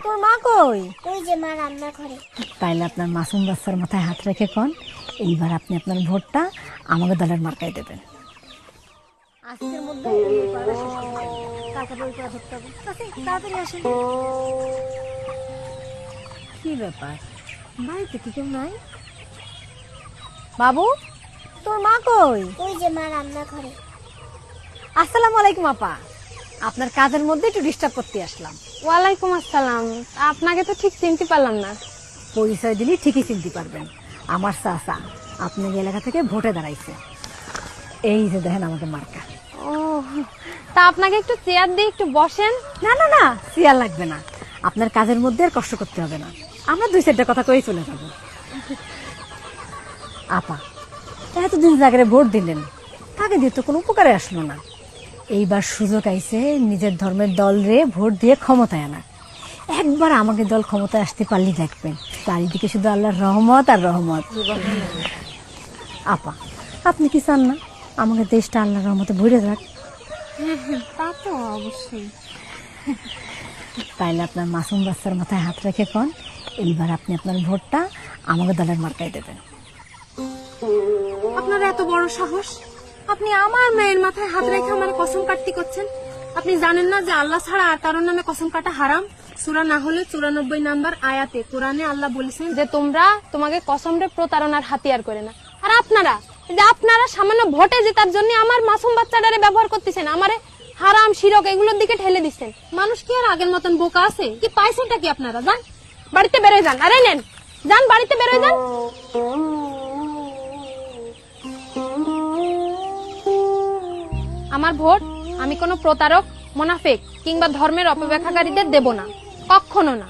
তোর মা কই? ওই যে মা রান্না করে। তাইলে আপনার মাসুম বাচ্চার মাথায় হাত রেখে কোন এইবার আপনি আপনার ভোটটা আমাকে দলের মার্কায় দেবেন। আজকের মধ্যে এই পড়াটা শেষ করতে হবে। কালকে বই পড়া ধরতে হবে। তাড়াতাড়ি আসেন। কি ব্যাপার, বাড়িতে কি কেউ নাই? বাবু, তোর মা কই? ওই যে মা রান্না করে। আসসালামু আলাইকুম আপা, আপনার কাজের মধ্যে একটু ডিস্টার্ব করতে আসলাম। ওয়ালাইকুম আসসালাম। আপনাকে তো ঠিক চিনতে পারলাম না। পরিচয় দিলে ঠিকই চিনতে পারবেন, আমার চাচা আপনার এলাকা থেকে ভোটে দাঁড়াইছে। এই যে দেখেন আমাদের মার্কা। ও, তা আপনাকে একটু চেয়ার দিয়ে একটু বসেন। না না না, চেয়ার লাগবে না, আপনার কাজের মধ্যে আর কষ্ট করতে হবে না, আমরা দুই চারটা কথা কই চলে যাব। আপা, এতদিন জায়গায় ভোট দিলেন, তাকে দিয়ে তো কোনো উপকারে আসলো না। এইবার সুযোগ আইছে নিজের ধর্মের দল রে ভোট দিয়ে ক্ষমতায় আনা। একবার আমাকে দল ক্ষমতায় আসতে পারলেই দেখবেন চারিদিকে শুধু আল্লাহর রহমত আর রহমত। আপা, আপনি কি চান না আমাকে দেশটা আল্লাহর রহমতে ভরে যাক? তা তো অবশ্যই। তাইলে আপনার মাসুম বাচ্চার মাথায় হাত রেখে কোন এইবার আপনি আপনার ভোটটা আমাকে দলের মার্কায় দেবেন। আপনার এত বড় সাহস, আপনি আমার মেয়ের মাথায় হাত রেখে আমার কসম কাটতে করছেন? আপনি জানেন না যে আল্লাহ ছাড়া আর কারোর নামে কসম কাটা হারাম? সূরা না হলে 94 নাম্বার আয়াতে কোরআনে আল্লাহ বলেছেন যে তোমরা তোমাকে কসমরে প্রতারণার হাতিয়ার করে না। আর আপনারা সামান্য ভোটে জেতার জন্য আমার মাসুম বাচ্চাটারে ব্যবহার করতেছেন, আমারে হারাম শিরক এগুলোর দিকে ঠেলে দিচ্ছেন। মানুষ কি আর আগের মতন বোকা আছে? কি পাইছেনটা কি আপনারা? যান বাড়িতে বেরোয় যান। আরে নেন, যান বাড়িতে বেরোয় যান। আমার ভোট আমি কোনো প্রতারক, মুনাফিক কিংবা ধর্মের অপব্যাখ্যাকারীদের দেব না, কখনো না।